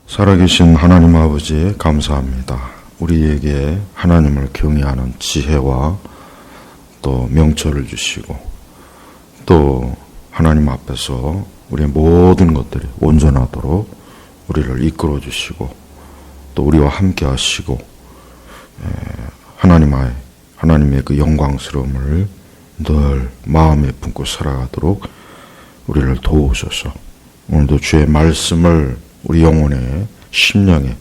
살아계신 하나님 아버지 감사합니다. 우리에게 하나님을 경외하는 지혜와 또 명철을 주시고 또 하나님 앞에서 우리의 모든 것들이 온전하도록 우리를 이끌어 주시고 또 우리와 함께 하시고 하나님의 그 영광스러움을 늘 마음에 품고 살아가도록 우리를 도우셔서 오늘도 주의 말씀을 우리 영혼의 심령에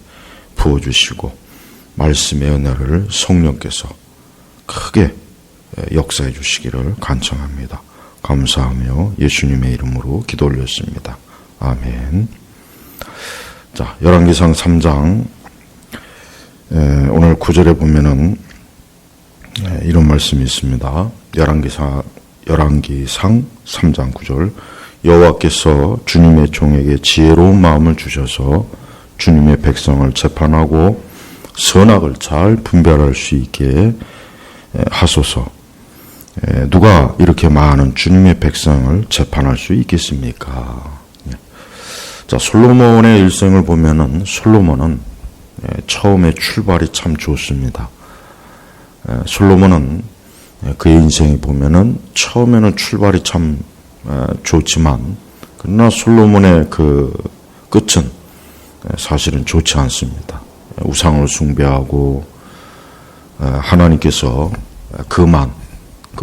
부어주시고 말씀의 은혜를 성령께서 크게 역사해 주시기를 간청합니다. 감사하며 예수님의 이름으로 기도 올렸습니다. 아멘. 자, 열왕기상 3장 오늘 9절에 보면은 이런 말씀이 있습니다. 열왕기상 3장 9절 여호와께서 주님의 종에게 지혜로운 마음을 주셔서 주님의 백성을 재판하고 선악을 잘 분별할 수 있게 하소서. 누가 이렇게 많은 주님의 백성을 재판할 수 있겠습니까? 자, 솔로몬의 일생을 보면은 솔로몬은 처음에 출발이 참 좋습니다. 솔로몬은 그의 인생에 보면은 처음에는 출발이 참 좋지만 그러나 솔로몬의 그 끝은 사실은 좋지 않습니다. 우상을 숭배하고 하나님께서 그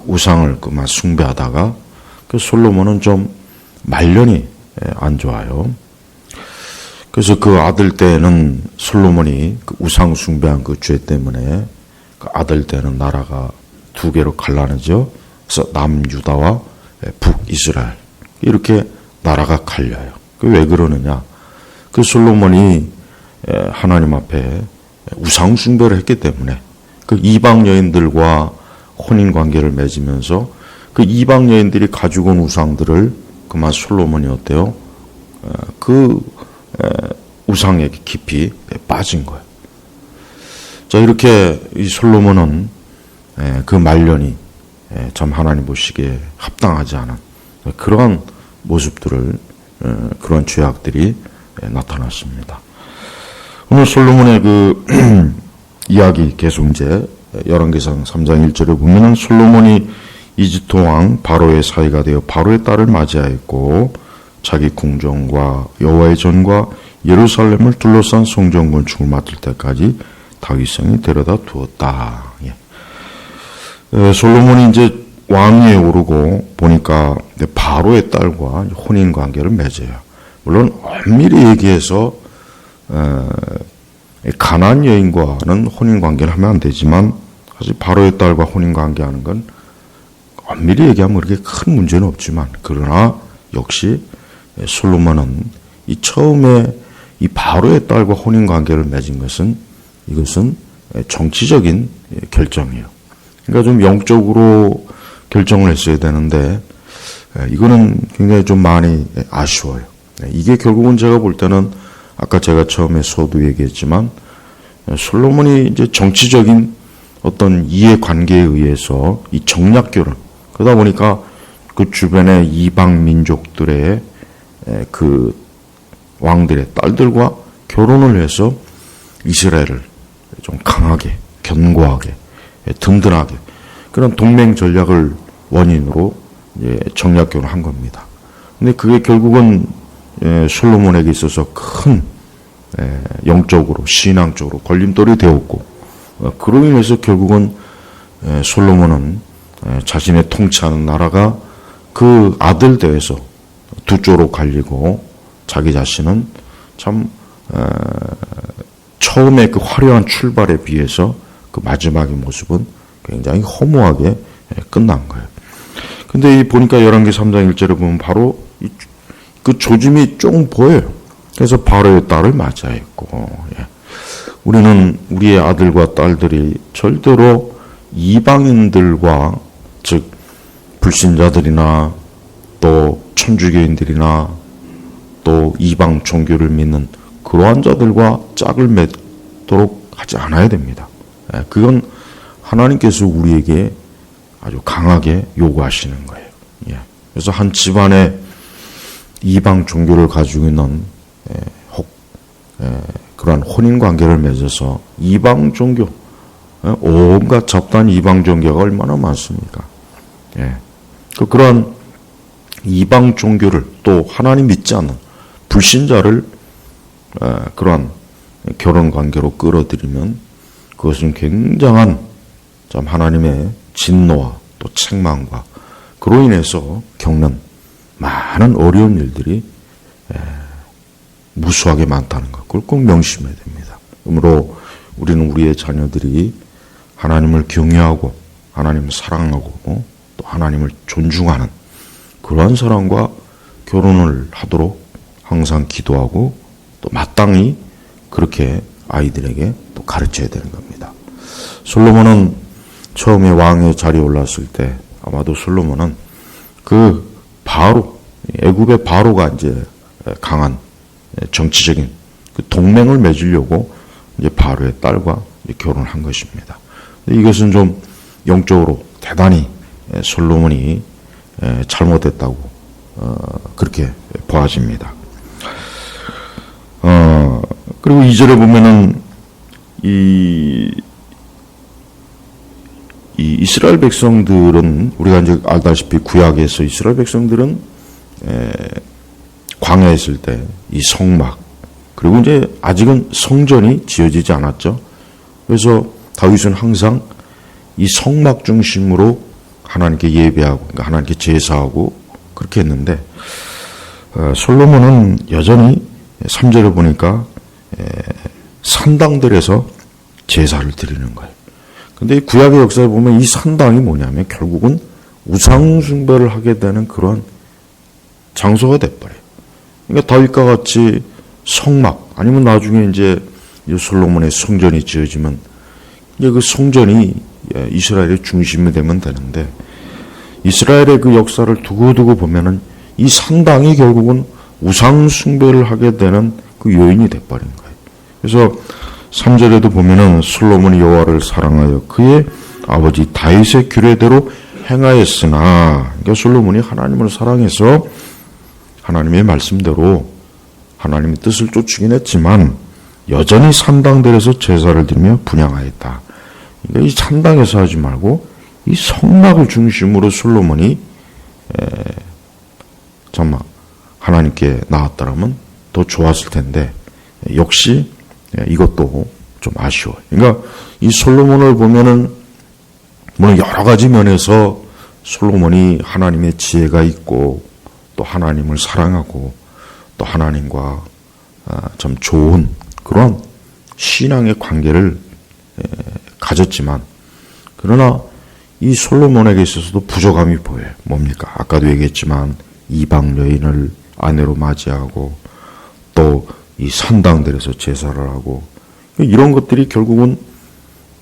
우상을 그만 숭배하다가 그 솔로몬은 좀 말년이 안 좋아요. 그래서 그 아들 때는 솔로몬이 그 우상 숭배한 그 죄 때문에 그 아들 때는 나라가 두 개로 갈라지죠. 그래서 남유다와 북이스라엘 이렇게 나라가 갈려요. 왜 그러느냐? 그 솔로몬이 하나님 앞에 우상 숭배를 했기 때문에 그 이방 여인들과 혼인 관계를 맺으면서 그 이방 여인들이 가지고 온 우상들을 그만 솔로몬이 어때요? 그 우상에 깊이 빠진 거예요. 자, 이렇게 이 솔로몬은 그 말년이 참 하나님 보시기에 합당하지 않은 그러한 모습들을 그런 죄악들이 나타났습니다. 오늘 솔로몬의 그 이야기 계속 이제 열왕기상 3장 1절에 보면은 솔로몬이 이집트 왕 바로의 사이가 되어 바로의 딸을 맞이하였고 자기 궁정과 여호와의 전과 예루살렘을 둘러싼 성전 건축을 맡을 때까지 다윗성이 데려다 두었다. 솔로몬이 이제 왕위에 오르고 보니까 바로의 딸과 혼인 관계를 맺어요. 물론 엄밀히 얘기해서 가나안 여인과는 혼인 관계를 하면 안 되지만 사실 바로의 딸과 혼인 관계하는 건 엄밀히 얘기하면 그렇게 큰 문제는 없지만 그러나 역시 솔로몬은 이 처음에 이 바로의 딸과 혼인 관계를 맺은 이것은 정치적인 결정이에요. 그러니까 좀 영적으로 결정을 했어야 되는데 이거는 굉장히 좀 많이 아쉬워요. 이게 결국은 제가 볼 때는 아까 제가 처음에 서두 얘기했지만 솔로몬이 이제 정치적인 어떤 이해관계에 의해서 이 정략결혼 그러다 보니까 그 주변의 이방 민족들의 그 왕들의 딸들과 결혼을 해서 이스라엘을 좀 강하게 견고하게 든든하게 그런 동맹 전략을 원인으로 정략결혼을 한 겁니다. 근데 그게 결국은 솔로몬에게 있어서 큰 영적으로 신앙적으로 걸림돌이 되었고 그로 인해서 결국은 솔로몬은 자신의 통치하는 나라가 그 아들 대에서 두 쪽으로 갈리고 자기 자신은 참 처음에 그 화려한 출발에 비해서 그 마지막의 모습은 굉장히 허무하게 끝난 거예요. 근데 보니까 11개 3장 1절에 보면 바로 그 조짐이 좀 보여요. 그래서 바로의 딸을 맞이하였고, 우리는 우리의 아들과 딸들이 절대로 이방인들과 즉 불신자들이나 또 천주교인들이나 또 이방 종교를 믿는 그러한 자들과 짝을 맺도록 하지 않아야 됩니다. 그건 하나님께서 우리에게 아주 강하게 요구하시는 거예요. 그래서 한 집안에 이방 종교를 가지고 있는 혹 그러한 혼인 관계를 맺어서 이방 종교, 온갖 잡다한 이방 종교가 얼마나 많습니까? 그러한 이방 종교를 또 하나님 믿지 않는 불신자를 그러한 결혼 관계로 끌어들이면 그것은 굉장한 참 하나님의 진노와 또 책망과 그로 인해서 겪는 많은 어려운 일들이 무수하게 많다는 것, 그걸 꼭 명심해야 됩니다. 그러므로 우리는 우리의 자녀들이 하나님을 경외하고 하나님을 사랑하고 또 하나님을 존중하는 그러한 사람과 결혼을 하도록 항상 기도하고 또 마땅히 그렇게 아이들에게 또 가르쳐야 되는 겁니다. 솔로몬은 처음에 왕의 자리에 올랐을 때 아마도 솔로몬은 그 바로 애굽의 바로가 이제 강한 정치적인 그 동맹을 맺으려고 이제 바로의 딸과 이제 결혼한 것입니다. 이것은 좀 영적으로 대단히 솔로몬이 잘못했다고 그렇게 보아집니다. 그리고 2절에 보면은 이 이스라엘 백성들은 우리가 이제 알다시피 구약에서 이스라엘 백성들은 광야에 있을 때 이 성막 그리고 이제 아직은 성전이 지어지지 않았죠. 그래서 다윗은 항상 이 성막 중심으로 하나님께 예배하고 그러니까 하나님께 제사하고 그렇게 했는데 솔로몬은 여전히 3절에 보니까 산당들에서 제사를 드리는 거예요. 근데 이 구약의 역사를 보면 이 산당이 뭐냐면 결국은 우상 숭배를 하게 되는 그런 장소가 돼버려요. 그러니까 다윗과 같이 성막 아니면 나중에 이제 솔로몬의 성전이 지어지면 이제 그 성전이 이스라엘의 중심이 되면 되는데 이스라엘의 그 역사를 두고두고 보면은 이 산당이 결국은 우상 숭배를 하게 되는 그 요인이 돼버린 거예요. 그래서 3절에도 보면은 솔로몬이 여호와를 사랑하여 그의 아버지 다윗의 규례대로 행하였으나 그러니까 솔로몬이 하나님을 사랑해서 하나님의 말씀대로 하나님의 뜻을 쫓기긴 했지만 여전히 산당들에서 제사를 드리며 분향하였다. 그러니까 이 산당에서 하지 말고 이 성막을 중심으로 솔로몬이 정말 하나님께 나왔더라면 더 좋았을 텐데 역시 이것도 좀 아쉬워요. 그러니까 이 솔로몬을 보면은 물론 여러 가지 면에서 솔로몬이 하나님의 지혜가 있고 또 하나님을 사랑하고 또 하나님과 참 좋은 그런 신앙의 관계를 가졌지만 그러나 이 솔로몬에게 있어서도 부족함이 보여요. 뭡니까? 아까도 얘기했지만 이방 여인을 아내로 맞이하고 또 이 산당들에서 제사를 하고 이런 것들이 결국은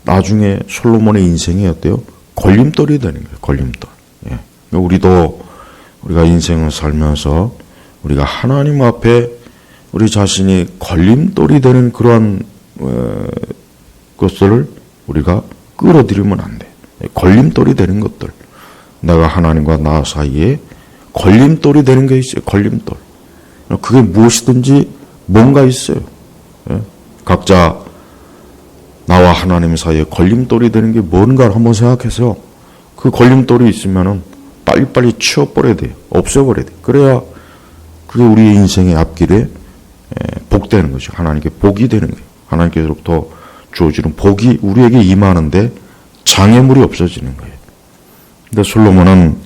나중에 솔로몬의 인생이 어때요? 걸림돌이 되는 거예요. 걸림돌. 우리가 인생을 살면서 우리가 하나님 앞에 우리 자신이 걸림돌이 되는 그러한 것들을 우리가 끌어들이면 안 돼. 걸림돌이 되는 것들. 내가 하나님과 나 사이에 걸림돌이 되는 게 있어요. 걸림돌. 그게 무엇이든지 뭔가 있어요. 각자 나와 하나님 사이에 걸림돌이 되는 게 뭔가를 한번 생각해서 그 걸림돌이 있으면은 빨리빨리 치워버려야 돼요. 없애버려야 돼요. 그래야 그게 우리의 인생의 앞길에 복되는 거죠. 하나님께 복이 되는 거예요. 하나님께로부터 주어지는 복이 우리에게 임하는데 장애물이 없어지는 거예요. 근데 솔로몬은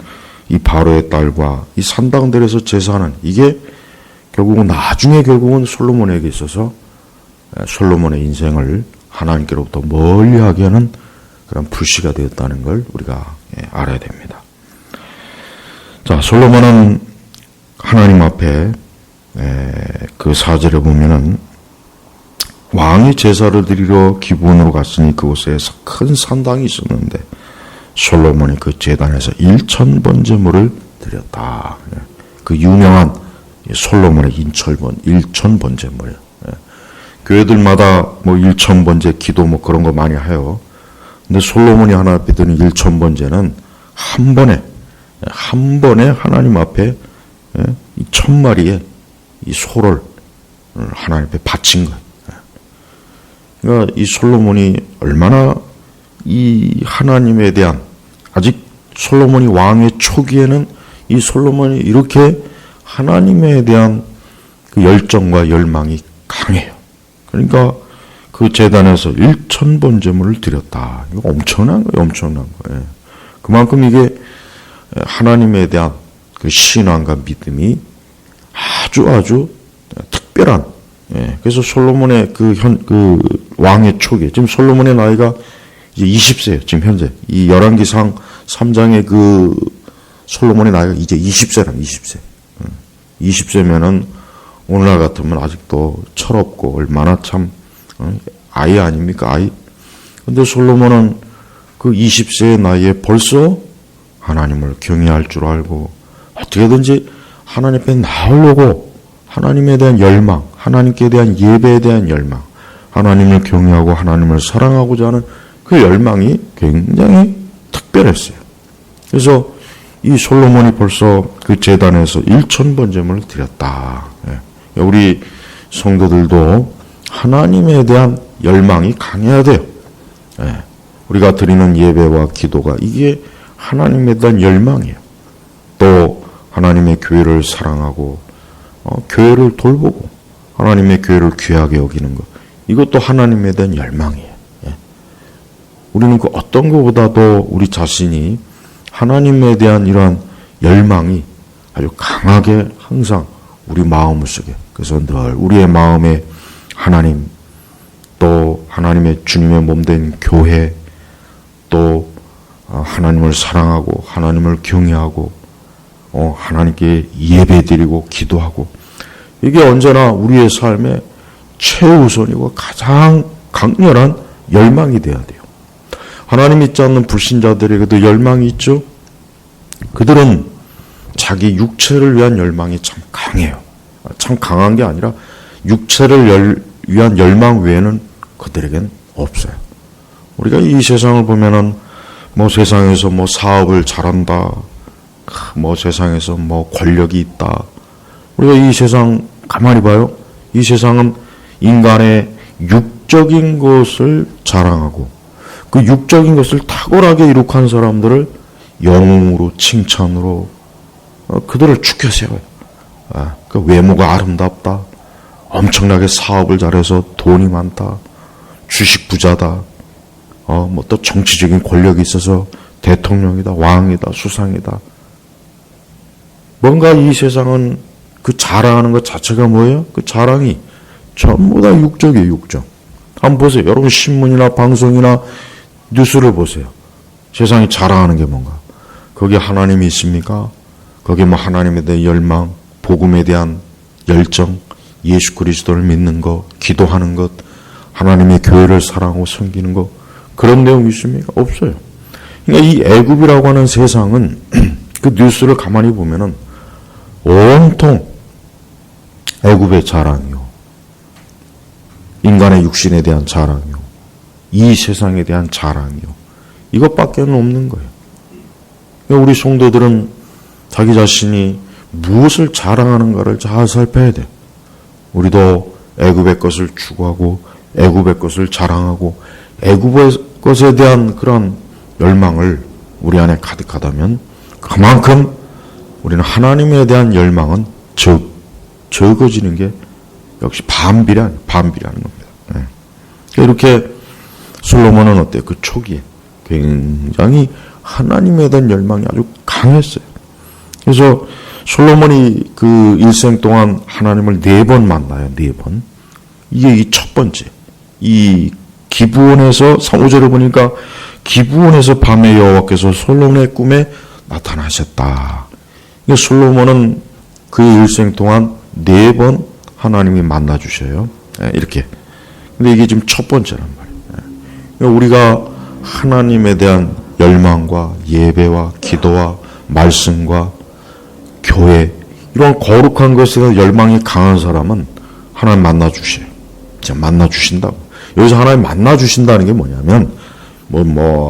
이 바로의 딸과 이 산당들에서 제사하는 이게 나중에 결국은 솔로몬에게 있어서 솔로몬의 인생을 하나님께로부터 멀리하게 하는 그런 불씨가 되었다는 걸 우리가 알아야 됩니다. 자, 솔로몬은 하나님 앞에 그 4절에 보면은 왕이 제사를 드리러 기브온으로 갔으니 그곳에 큰 산당이 있었는데 솔로몬이 그 제단에서 1000번제물을 드렸다. 그 유명한 솔로몬의 1000번제물. 교회들마다 뭐 1000번제 기도 뭐 그런 거 많이 해요. 근데 솔로몬이 하나 앞에 드는 1000번제는 한 번에 하나님 앞에 이 1000마리의 이 소를 하나님 앞에 바친 거예요. 그러니까 이 솔로몬이 얼마나 이 하나님에 대한, 아직 솔로몬이 왕의 초기에는 이 솔로몬이 이렇게 하나님에 대한 그 열정과 열망이 강해요. 그러니까 그 제단에서 1,000번 제물을 드렸다. 이거 엄청난 거예요. 엄청난 거예요. 그만큼 이게 하나님에 대한 그 신앙과 믿음이 아주 특별한. 그래서 솔로몬의 그 왕의 초기, 지금 솔로몬의 나이가 이제 20세예요. 지금 현재 이 열왕기상 3장의 그 솔로몬의 나이가 이제 20세란 20세. 20세면은 오늘날 같으면 아직도 철없고 얼마나 참 아이 아닙니까? 아이. 근데 솔로몬은 그 20세의 나이에 벌써 하나님을 경외할 줄 알고 어떻게든지 하나님 앞에 나오려고 하나님에 대한 열망, 하나님께 대한 예배에 대한 열망, 하나님을 경외하고 하나님을 사랑하고자 하는 그 열망이 굉장히 특별했어요. 그래서 이 솔로몬이 벌써 그 제단에서 1,000번 제물을 드렸다. 우리 성도들도 하나님에 대한 열망이 강해야 돼요. 우리가 드리는 예배와 기도가 이게 하나님에 대한 열망이에요. 또 하나님의 교회를 사랑하고 교회를 돌보고 하나님의 교회를 귀하게 여기는 것, 이것도 하나님에 대한 열망이에요. 우리는 그 어떤 것보다도 우리 자신이 하나님에 대한 이러한 열망이 아주 강하게 항상 우리 마음속에, 그래서 늘 우리의 마음에 하나님, 또 하나님의 주님의 몸된 교회, 또 하나님을 사랑하고 하나님을 경외하고 하나님께 예배드리고 기도하고, 이게 언제나 우리의 삶의 최우선이고 가장 강렬한 열망이 되어야 돼요. 하나님 믿지 않는 불신자들에게도 열망이 있죠. 그들은 자기 육체를 위한 열망이 참 강해요. 참 강한 게 아니라 육체를 위한 열망 외에는 그들에겐 없어요. 우리가 이 세상을 보면은 뭐 세상에서 뭐 사업을 잘한다, 뭐 세상에서 뭐 권력이 있다. 우리가 이 세상 가만히 봐요. 이 세상은 인간의 육적인 것을 자랑하고 그 육적인 것을 탁월하게 이룩한 사람들을 영웅으로 칭찬으로 그들을 축혀 세워요. 그 외모가 아름답다, 엄청나게 사업을 잘해서 돈이 많다, 주식 부자다, 뭐 또 정치적인 권력이 있어서 대통령이다, 왕이다, 수상이다. 뭔가 이 세상은 그 자랑하는 것 자체가 뭐예요? 그 자랑이 전부 다 육적이에요, 육적. 한번 보세요. 여러분 신문이나 방송이나 뉴스를 보세요. 세상이 자랑하는 게 뭔가? 거기에 하나님이 있습니까? 거기에 뭐 하나님에 대한 열망, 복음에 대한 열정, 예수 그리스도를 믿는 것, 기도하는 것, 하나님의 교회를 사랑하고 섬기는 것, 그런 내용이 있습니까? 없어요. 그러니까 이 애굽이라고 하는 세상은 그 뉴스를 가만히 보면은 온통 애굽의 자랑이요, 인간의 육신에 대한 자랑이요, 이 세상에 대한 자랑이요, 이것밖에 없는 거예요. 그러니까 우리 성도들은 자기 자신이 무엇을 자랑하는가를 잘 살펴야 돼. 우리도 애굽의 것을 추구하고 애굽의 것을 자랑하고 애굽의 것에 대한 그런 열망을 우리 안에 가득하다면 그만큼 우리는 하나님에 대한 열망은 적어지는 게 역시 반비례하는 겁니다. 이렇게 솔로몬은 어때요? 그 초기에 굉장히 하나님에 대한 열망이 아주 강했어요. 그래서 솔로몬이 그 일생 동안 하나님을 4번 만나요. 4번. 이게 이 첫 번째. 이 기브온에서 5절을 보니까 기브온에서 밤에 여호와께서 솔로몬의 꿈에 나타나셨다. 솔로몬은 그 일생 동안 4번 하나님이 만나 주셔요. 이렇게. 근데 이게 지금 첫 번째란 말이에요. 우리가 하나님에 대한 열망과 예배와 기도와 말씀과 교회, 이런 거룩한 것에 대한 열망이 강한 사람은 하나님 만나 주셔요. 진짜 만나 주신다고. 여기서 하나님 만나 주신다는 게 뭐냐면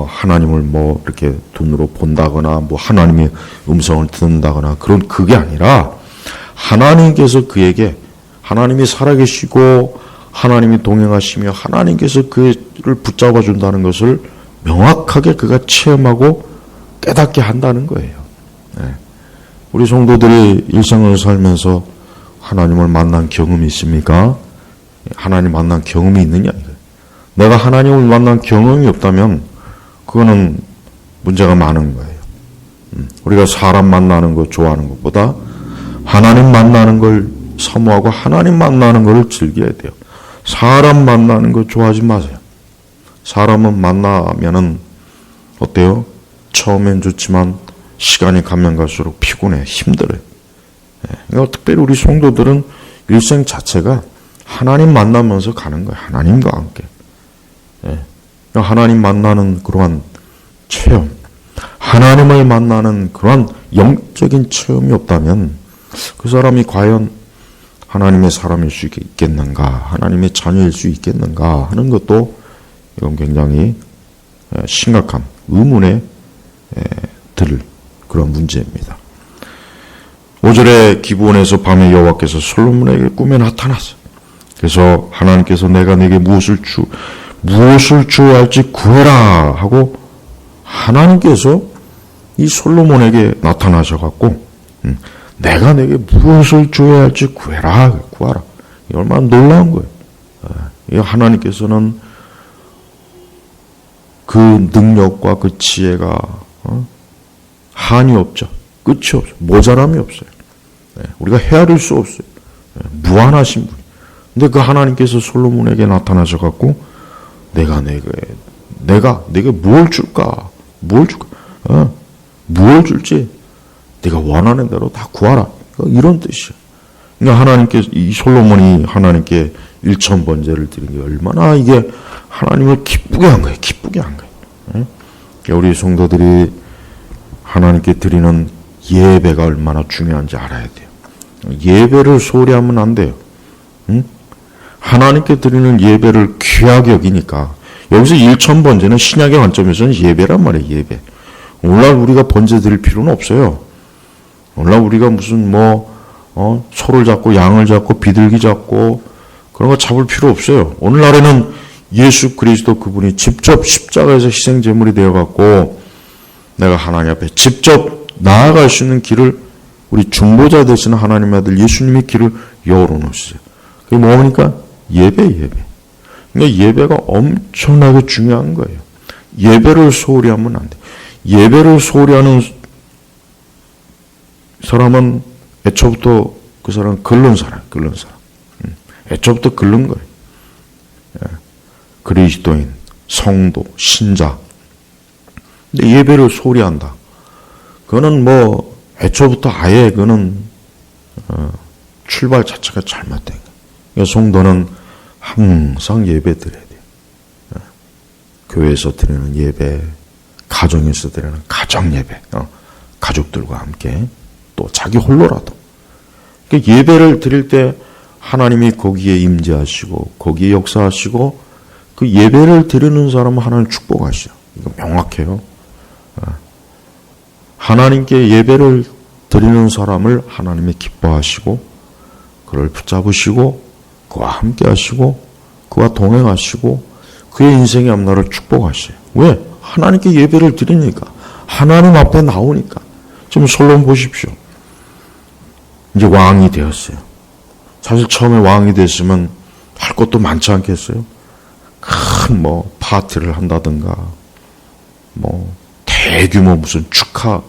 하나님을 이렇게 눈으로 본다거나 하나님의 음성을 듣는다거나 그게 아니라 하나님께서 그에게 하나님이 살아계시고 하나님이 동행하시며 하나님께서 그를 붙잡아 준다는 것을 명확하게 그가 체험하고 깨닫게 한다는 거예요. 우리 성도들이 일생을 살면서 하나님을 만난 경험이 있습니까? 하나님 만난 경험이 있느냐? 내가 하나님을 만난 경험이 없다면 그거는 문제가 많은 거예요. 우리가 사람 만나는 거 좋아하는 것보다 하나님 만나는 걸 사모하고 하나님 만나는 걸 즐겨야 돼요. 사람 만나는 거 좋아하지 마세요. 사람은 만나면은 어때요? 처음엔 좋지만 시간이 가면 갈수록 피곤해, 힘들어요. 그러니까 특별히 우리 성도들은 일생 자체가 하나님 만나면서 가는 거예요. 하나님과 함께. 하나님 만나는 그러한 체험, 하나님을 만나는 그러한 영적인 체험이 없다면 그 사람이 과연 하나님의 사람일 수 있겠는가, 하나님의 자녀일 수 있겠는가 하는 것도 이건 굉장히 심각한 의문에 들 그런 문제입니다. 5절에 기브온에서 밤에 여호와께서 솔로몬에게 꿈에 나타났어요. 그래서 하나님께서 내가 네게 무엇을 주어야 할지 구해라 하고 하나님께서 이 솔로몬에게 나타나셔갖고 내가 내게 무엇을 줘야 할지 구하라. 이 얼마나 놀라운 거예요. 하나님께서는 그 능력과 그 지혜가 한이 없죠. 끝이 없어요. 모자람이 없어요. 우리가 헤아릴 수 없어요. 무한하신 분. 근데 그 하나님께서 솔로몬에게 나타나셔갖고 내가 내게 뭘 줄까? 뭘 줄지 네가 원하는 대로 다 구하라. 이런 뜻이에요. 그러니까 하나님께 이 솔로몬이 하나님께 1,000번제를 드린 게 얼마나 이게 하나님을 기쁘게 한 거예요. 그러니까 우리 성도들이 하나님께 드리는 예배가 얼마나 중요한지 알아야 돼요. 예배를 소홀히 하면 안 돼요. 하나님께 드리는 예배를 귀하게 여기니까 여기서 1,000번제는 신약의 관점에서는 예배란 말이에요. 예배. 오늘날 우리가 번제 드릴 필요는 없어요. 오늘날 우리가 무슨 소를 잡고 양을 잡고 비둘기 잡고 그런 거 잡을 필요 없어요. 오늘날에는 예수 그리스도 그분이 직접 십자가에서 희생제물이 되어갖고 내가 하나님 앞에 직접 나아갈 수 있는 길을 우리 중보자 되시는 하나님의 아들 예수님이 길을 열어놓으세요. 그게 뭡니까? 예배. 그러니까 예배가 엄청나게 중요한 거예요. 예배를 소홀히 하면 안 돼. 예배를 소홀히 하는 사람은 애초부터 그 사람은 긁는 사람. 애초부터 긁는 거예요. 그리스도인, 성도, 신자. 근데 예배를 소홀히 한다. 그거는 애초부터 아예 그거는 출발 자체가 잘못된 거예요. 그러니까 성도는 항상 예배 드려야 돼요. 교회에서 드리는 예배, 가정에서 드리는 가정 예배, 가족들과 함께 또 자기 홀로라도. 그러니까 예배를 드릴 때 하나님이 거기에 임재하시고 거기에 역사하시고 그 예배를 드리는 사람은 하나님 축복하시죠. 이거 명확해요. 하나님께 예배를 드리는 사람을 하나님이 기뻐하시고 그를 붙잡으시고 그와 함께 하시고 그와 동행하시고 그의 인생의 앞날을 축복하셔요. 왜? 하나님께 예배를 드리니까. 하나님 앞에 나오니까. 지금 솔로몬 보십시오. 이제 왕이 되었어요. 사실 처음에 왕이 됐으면 할 것도 많지 않겠어요? 큰 파티를 한다든가 대규모 무슨 축하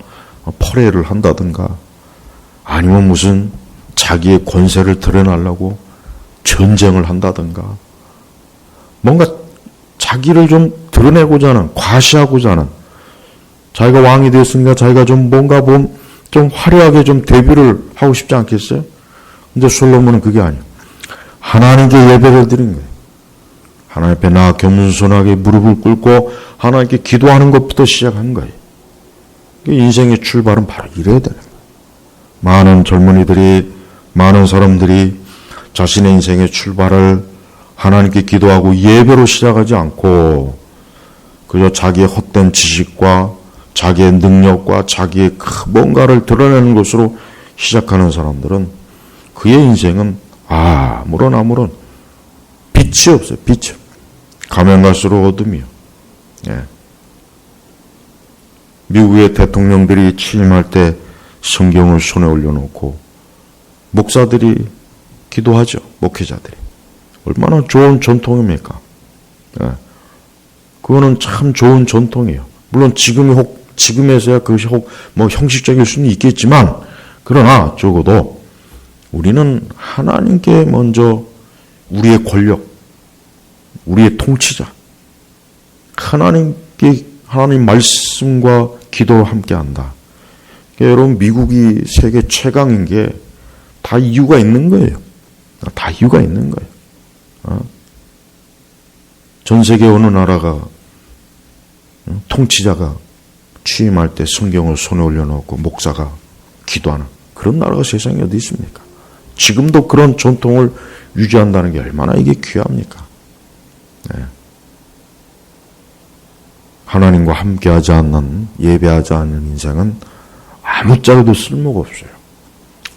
퍼레이드를 한다든가 아니면 무슨 자기의 권세를 드러내려고 전쟁을 한다든가 뭔가 자기를 좀 드러내고자 하는, 과시하고자 하는, 자기가 왕이 됐으니까 자기가 좀 뭔가 좀 화려하게 좀 데뷔를 하고 싶지 않겠어요? 근데 솔로몬은 그게 아니에요. 하나님께 예배를 드린 거예요. 하나님 앞에 나아 겸손하게 무릎을 꿇고 하나님께 기도하는 것부터 시작한 거예요. 인생의 출발은 바로 이래야 되는 거예요. 많은 젊은이들이, 많은 사람들이 자신의 인생의 출발을 하나님께 기도하고 예배로 시작하지 않고 그저 자기의 헛된 지식과 자기의 능력과 자기의 뭔가를 드러내는 것으로 시작하는 사람들은 그의 인생은 아무런 빛이 없어요. 빛이. 가면 갈수록 어둠이요. 예. 미국의 대통령들이 취임할 때 성경을 손에 올려놓고 목사들이 기도하죠. 목회자들이. 얼마나 좋은 전통입니까? 예. 그거는 참 좋은 전통이에요. 물론 지금에서야 그것이 뭐 형식적일 수는 있겠지만, 그러나 적어도 우리는 하나님께 먼저 우리의 권력, 우리의 통치자, 하나님 말씀과 기도를 함께 한다. 그러니까 여러분, 미국이 세계 최강인 게 다 이유가 있는 거예요. 다 이유가 있는 거예요. 전 세계 어느 나라가 통치자가 취임할 때 성경을 손에 올려놓고 목사가 기도하는 그런 나라가 세상에 어디 있습니까? 지금도 그런 전통을 유지한다는 게 얼마나 이게 귀합니까? 네. 하나님과 함께하지 않는, 예배하지 않는 인생은 아무짝에도 쓸모가 없어요.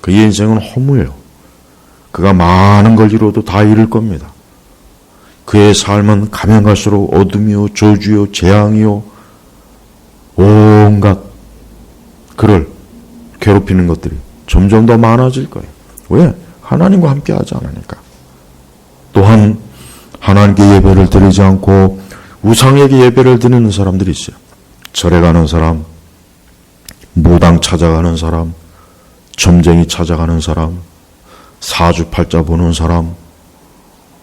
그의 인생은 허무해요. 그가 많은 걸 이뤄도 다 잃을 겁니다. 그의 삶은 가면 갈수록 어둠이요, 저주요, 재앙이요, 온갖 그를 괴롭히는 것들이 점점 더 많아질 거예요. 왜? 하나님과 함께 하지 않으니까. 또한 하나님께 예배를 드리지 않고 우상에게 예배를 드리는 사람들이 있어요. 절에 가는 사람, 무당 찾아가는 사람, 점쟁이 찾아가는 사람, 사주팔자 보는 사람,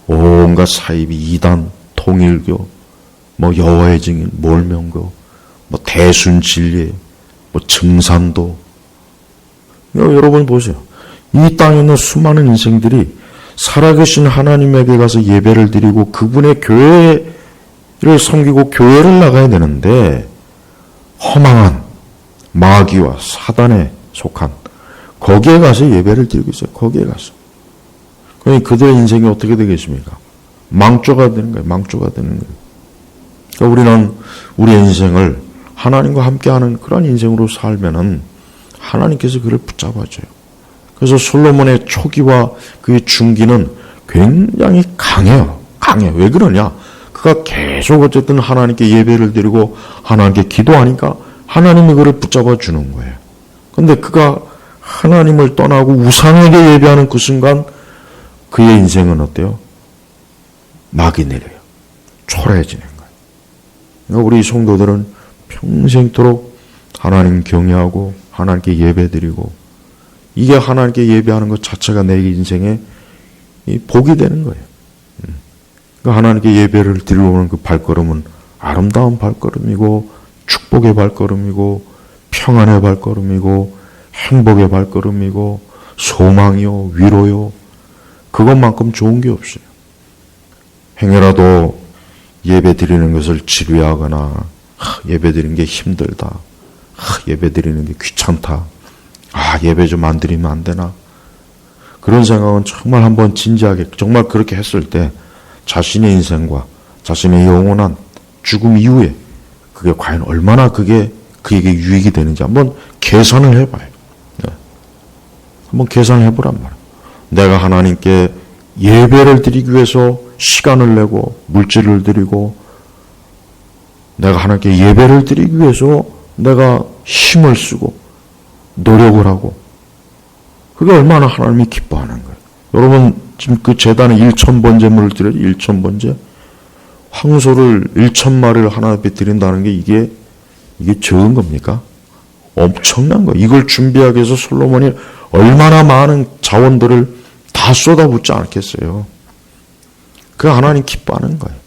온갖 사이비, 이단, 통일교, 뭐 여호와의 증인, 몰명교, 뭐 대순진리, 뭐 증산도. 여러분 보세요. 이 땅에 있는 수많은 인생들이 살아계신 하나님에게 가서 예배를 드리고 그분의 교회를 섬기고 교회를 나가야 되는데, 허망한 마귀와 사단에 속한 거기에 가서 예배를 드리고 있어요. 거기에 가서. 그러니까 그들의 인생이 어떻게 되겠습니까? 망조가 되는 거예요. 망조가 되는 거예요. 그러니까 우리는 우리의 인생을 하나님과 함께하는 그런 인생으로 살면은 하나님께서 그를 붙잡아줘요. 그래서 솔로몬의 초기와 그의 중기는 굉장히 강해요. 강해. 왜 그러냐? 그가 계속 어쨌든 하나님께 예배를 드리고 하나님께 기도하니까 하나님이 그를 붙잡아 주는 거예요. 그런데 그가 하나님을 떠나고 우상에게 예배하는 그 순간 그의 인생은 어때요? 막이 내려요. 초라해지는 거예요. 그러니까 우리 성도들은 평생토록 하나님 경외하고 하나님께 예배드리고, 이게 하나님께 예배하는 것 자체가 내 인생의 복이 되는 거예요. 그러니까 하나님께 예배를 드리러 오는 그 발걸음은 아름다운 발걸음이고 축복의 발걸음이고 평안의 발걸음이고 행복의 발걸음이고 소망이요, 위로요, 그것만큼 좋은 게 없어요. 행여라도 예배 드리는 것을 지루해하거나 예배 드리는 게 힘들다, 예배 드리는 게 귀찮다, 예배 좀 안 드리면 안 되나, 그런 생각은 정말 한번 진지하게, 정말 그렇게 했을 때 자신의 인생과 자신의 영원한 죽음 이후에 그게 과연 얼마나 그게 그에게 유익이 되는지 한번 계산을 해봐요. 한번 계산을 해보란 말이에요. 내가 하나님께 예배를 드리기 위해서 시간을 내고 물질을 드리고, 내가 하나님께 예배를 드리기 위해서 내가 힘을 쓰고 노력을 하고, 그게 얼마나 하나님이 기뻐하는 거예요. 여러분 지금 그 제단에 1,000번제물을 드려요. 1,000번제. 황소를 1,000마리를 하나님 앞에 드린다는 게 이게 적은 겁니까? 엄청난 거예요. 이걸 준비하기 위해서 솔로몬이 얼마나 많은 자원들을 다 쏟아붓지 않겠어요. 그 하나님 기뻐하는 거예요.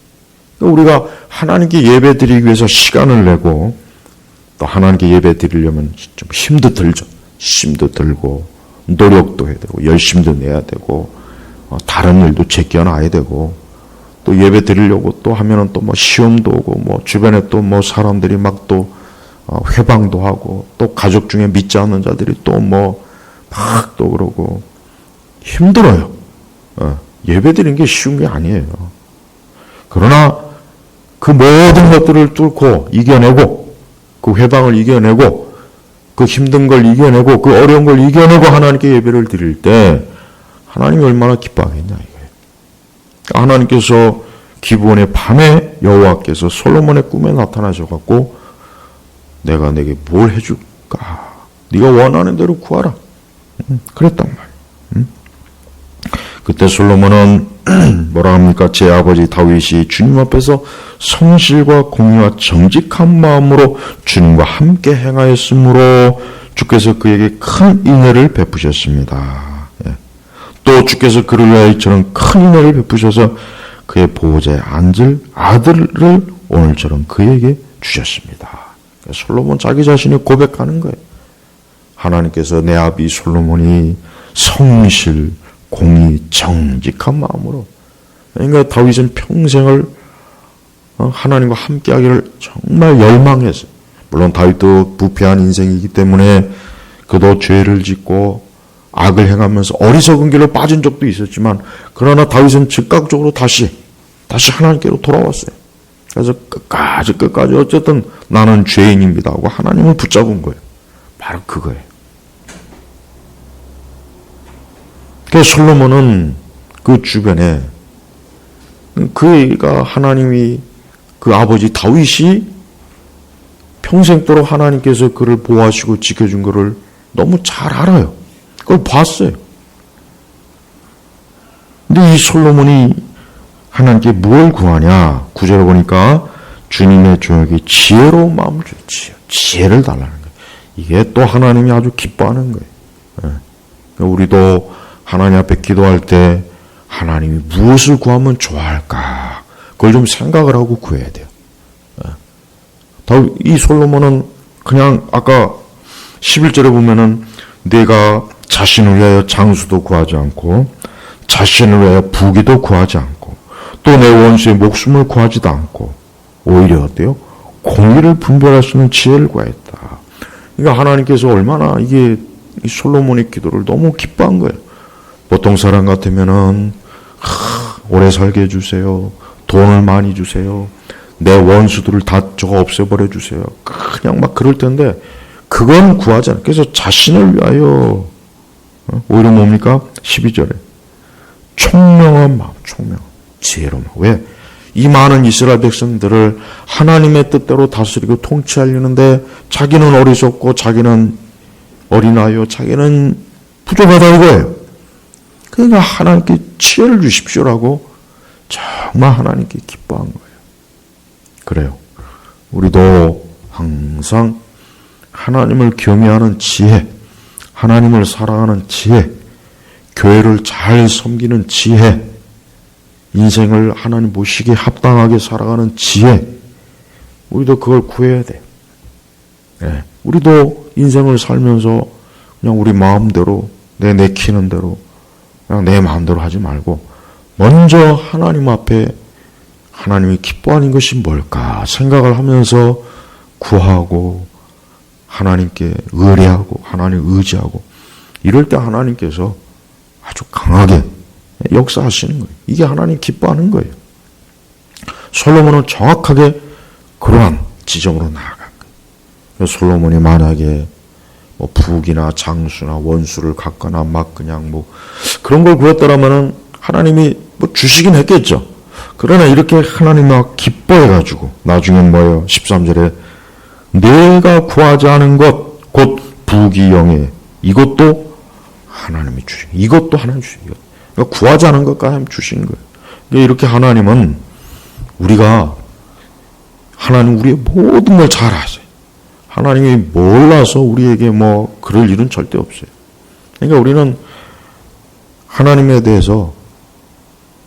우리가 하나님께 예배 드리기 위해서 시간을 내고, 또 하나님께 예배 드리려면 좀 힘도 들죠. 힘도 들고 노력도 해야 되고 열심도 내야 되고 다른 일도 제껴놔야 되고, 또 예배 드리려고 또 하면은 또 뭐 시험도 오고, 뭐 주변에 또 뭐 사람들이 막 또 회방도 하고, 또 가족 중에 믿지 않는 자들이 또 뭐 막 또 그러고 힘들어요. 예배 드리는 게 쉬운 게 아니에요. 그러나 그 모든 것들을 뚫고 이겨내고, 그 회방을 이겨내고, 그 힘든 걸 이겨내고, 그 어려운 걸 이겨내고 하나님께 예배를 드릴 때 하나님이 얼마나 기뻐하겠냐 이거예요. 하나님께서 기브온의 밤에 여호와께서 솔로몬의 꿈에 나타나셔갖고 내가 내게 뭘 해줄까? 네가 원하는 대로 구하라. 그랬단 말이에요. 그때 솔로몬은 뭐라 합니까? 제 아버지 다윗이 주님 앞에서 성실과 공의와 정직한 마음으로 주님과 함께 행하였으므로 주께서 그에게 큰 인애를 베푸셨습니다. 또 주께서 그를 위하여 이처럼 큰 인애를 베푸셔서 그의 보호자에 앉을 아들을 오늘처럼 그에게 주셨습니다. 솔로몬 자기 자신이 고백하는 거예요. 하나님께서 내 아비 솔로몬이 성실, 공의, 정직한 마음으로, 그러니까 다윗은 평생을 하나님과 함께하기를 정말 열망했어요. 물론 다윗도 부패한 인생이기 때문에 그도 죄를 짓고 악을 행하면서 어리석은 길로 빠진 적도 있었지만, 그러나 다윗은 즉각적으로 다시 하나님께로 돌아왔어요. 그래서 끝까지 어쨌든 나는 죄인입니다 하고 하나님을 붙잡은 거예요. 바로 그거예요. 그래서 솔로몬은 그 주변에 그가 하나님이 그 아버지 다윗이 평생도록 하나님께서 그를 보호하시고 지켜준 것을 너무 잘 알아요. 그걸 봤어요. 근데 이 솔로몬이 하나님께 뭘 구하냐? 9절에 보니까 주님의 종에게 지혜로운 마음을 줘요. 지혜를 달라는 거예요. 이게 또 하나님이 아주 기뻐하는 거예요. 우리도 하나님 앞에 기도할 때 하나님이 무엇을 구하면 좋아할까? 그걸 좀 생각을 하고 구해야 돼요. 이 솔로몬은 그냥 아까 11절에 보면은 내가 자신을 위하여 장수도 구하지 않고 자신을 위하여 부귀도 구하지 않고 또 내 원수의 목숨을 구하지도 않고 오히려 어때요? 공의를 분별할 수 있는 지혜를 구했다. 그러니까 하나님께서 얼마나 이게 이 솔로몬의 기도를 너무 기뻐한 거예요. 보통 사람 같으면은 오래 살게 해주세요. 돈을 많이 주세요. 내 원수들을 다 저거 없애버려 주세요. 그냥 막 그럴 텐데 그건 구하지 않아요. 그래서 자신을 위하여 오히려 뭡니까? 12절에 총명한 마음, 지혜로운 마음. 왜? 이 많은 이스라엘 백성들을 하나님의 뜻대로 다스리고 통치하려는데 자기는 어리석고 자기는 어린아이요 자기는 부족하다 이거예요. 그러니까 하나님께 지혜를 주십시오라고 정말 하나님께 기뻐한 거예요. 그래요. 우리도 항상 하나님을 경외하는 지혜, 하나님을 사랑하는 지혜, 교회를 잘 섬기는 지혜, 인생을 하나님 보시기에 합당하게 살아가는 지혜, 우리도 그걸 구해야 돼. 네. 우리도 인생을 살면서 그냥 우리 마음대로 내키는 대로 그냥 내 마음대로 하지 말고 먼저 하나님 앞에 하나님이 기뻐하는 것이 뭘까 생각을 하면서 구하고 하나님께 의뢰하고 하나님 의지하고 이럴 때 하나님께서 아주 강하게 역사하시는 거예요. 이게 하나님 기뻐하는 거예요. 솔로몬은 정확하게 그러한 지점으로 나아간 거예요. 솔로몬이 만약에 뭐 부귀나 장수나 원수를 갖거나 막 그냥 뭐 그런 걸 구했더라면은 하나님이 뭐 주시긴 했겠죠. 그러나 이렇게 하나님과 기뻐해가지고 나중에 뭐예요? 13절에 내가 구하지 않은 것 곧 부귀 영예 이것도 하나님이 주신 이것도 하나님 주신 것. 그러니까 구하지 않은 것까지 하나님 주신 거예요. 그러니까 이렇게 하나님은 우리가 하나님 우리의 모든 걸 잘 아세요. 하나님이 몰라서 우리에게 뭐 그럴 일은 절대 없어요. 그러니까 우리는 하나님에 대해서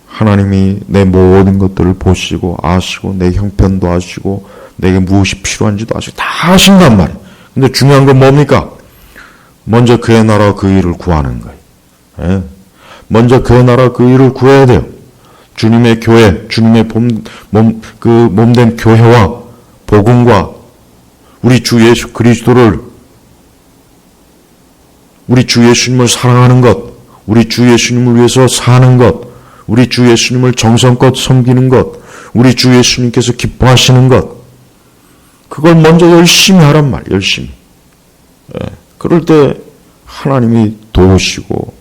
하나님이 내 모든 것들을 보시고 아시고 내 형편도 아시고 내게 무엇이 필요한지도 아시고 다 아신단 말이에요. 근데 중요한 건 뭡니까? 먼저 그의 나라 그 일을 구하는 거예요. 예. 먼저 그의 나라 그 일을 구해야 돼요. 주님의 교회, 주님의 몸된 교회와 복음과 우리 주 예수 그리스도를 우리 주 예수님을 사랑하는 것, 우리 주 예수님을 위해서 사는 것, 우리 주 예수님을 정성껏 섬기는 것, 우리 주 예수님께서 기뻐하시는 것, 그걸 먼저 열심히 하란 말이에요. 열심히. 예. 그럴 때 하나님이 도우시고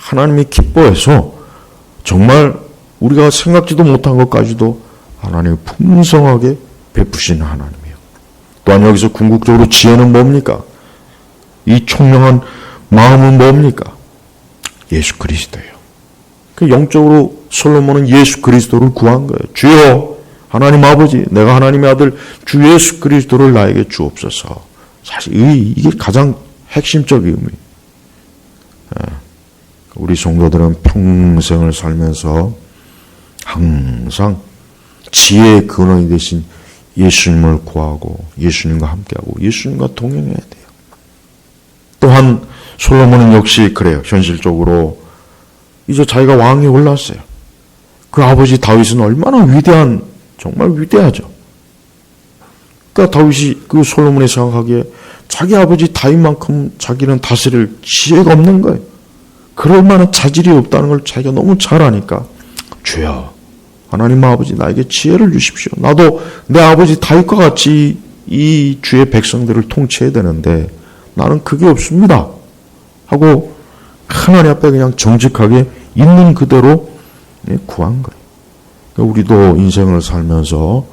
하나님이 기뻐해서 정말 우리가 생각지도 못한 것까지도 하나님이 풍성하게 베푸시는 하나님이에요. 또한 여기서 궁극적으로 지혜는 뭡니까? 이 총명한 마음은 뭡니까? 예수 그리스도예요. 그 영적으로 솔로몬은 예수 그리스도를 구한 거예요. 주여 하나님 아버지, 내가 하나님의 아들 주 예수 그리스도를 나에게 주옵소서. 사실 이게 가장 핵심적인 의미. 우리 성도들은 평생을 살면서 항상 지혜의 근원이 되신 예수님을 구하고 예수님과 함께하고 예수님과 동행해야 돼요. 또한 솔로몬은 역시 그래요. 현실적으로 이제 자기가 왕이 올랐어요. 그 아버지 다윗은 얼마나 위대한, 정말 위대하죠. 그러니까 다윗이, 그 솔로몬이 생각하기에 자기 아버지 다윗만큼 자기는 다스릴 지혜가 없는 거예요. 그럴 만한 자질이 없다는 걸 자기가 너무 잘 아니까 주여 하나님 아버지 나에게 지혜를 주십시오. 나도 내 아버지 다윗과 같이 이 주의 백성들을 통치해야 되는데 나는 그게 없습니다 하고 하나님 앞에 그냥 정직하게 있는 그대로 구한 거예요. 그러니까 우리도 인생을 살면서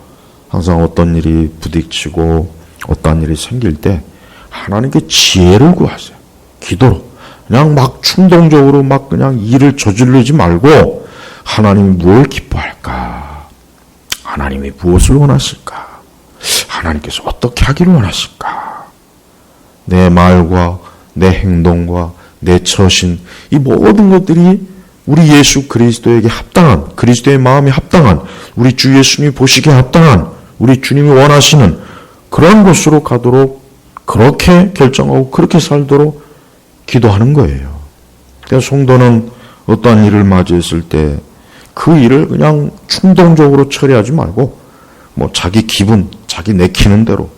항상 어떤 일이 부딪히고 어떤 일이 생길 때 하나님께 지혜를 구하세요. 기도로. 그냥 막 충동적으로 막 그냥 일을 저지르지 말고 하나님이 뭘 기뻐할까? 하나님이 무엇을 원하실까? 하나님께서 어떻게 하기를 원하실까? 내 말과 내 행동과 내 처신, 이 모든 것들이 우리 예수 그리스도에게 합당한, 그리스도의 마음에 합당한, 우리 주 예수님이 보시기에 합당한, 우리 주님이 원하시는 그런 곳으로 가도록 그렇게 결정하고 그렇게 살도록 기도하는 거예요. 그래서 성도는 어떠한 일을 맞이했을 때 그 일을 그냥 충동적으로 처리하지 말고 뭐 자기 기분, 자기 내키는 대로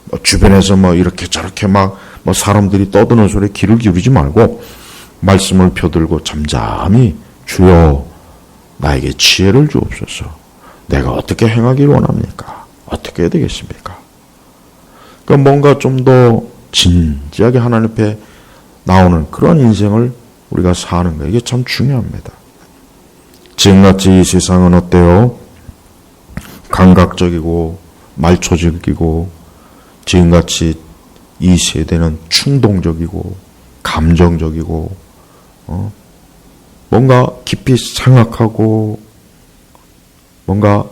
뭐 주변에서 뭐 이렇게 저렇게 막 뭐 사람들이 떠드는 소리에 귀를 기울이지 말고 말씀을 펴들고 잠잠히 주여 나에게 지혜를 주옵소서. 내가 어떻게 행하기를 원합니까? 어떻게 해야 되겠습니까? 그러니까 뭔가 좀 더 진지하게 하나님 앞에 나오는 그런 인생을 우리가 사는 거예요. 이게 참 중요합니다. 지금같이 이 세상은 어때요? 감각적이고 말초적이고 지금같이 이 세대는 충동적이고 감정적이고 뭔가 깊이 생각하고 뭔가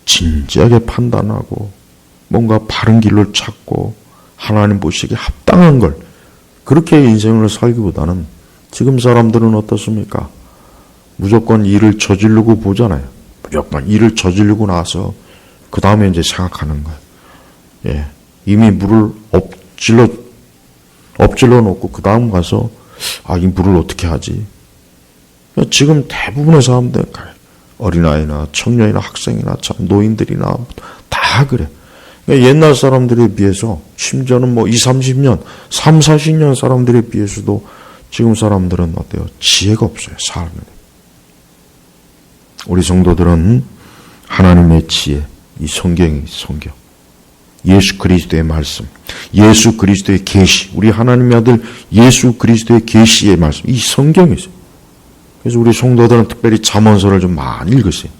진지하게 판단하고 뭔가 바른 길을 찾고 하나님 보시기에 합당한 걸 그렇게 인생을 살기보다는 지금 사람들은 어떻습니까? 무조건 일을 저지르고 보잖아요. 무조건 일을 저지르고 나서 그 다음에 이제 생각하는 거예요. 예, 이미 물을 엎질러 놓고 그 다음 가서 이 물을 어떻게 하지? 지금 대부분의 사람들 어린아이나 청년이나 학생이나 노인들이나 다 그래. 옛날 사람들에 비해서 심지어는 뭐 20, 30년, 3, 40년 사람들에 비해서도 지금 사람들은 어때요? 지혜가 없어요. 삶에. 우리 성도들은 하나님의 지혜, 이 성경, 예수 그리스도의 말씀, 예수 그리스도의 계시, 우리 하나님의 아들 예수 그리스도의 계시의 말씀, 이 성경이 있어요. 그래서 우리 성도들은 특별히 잠언서를 좀 많이 읽으세요.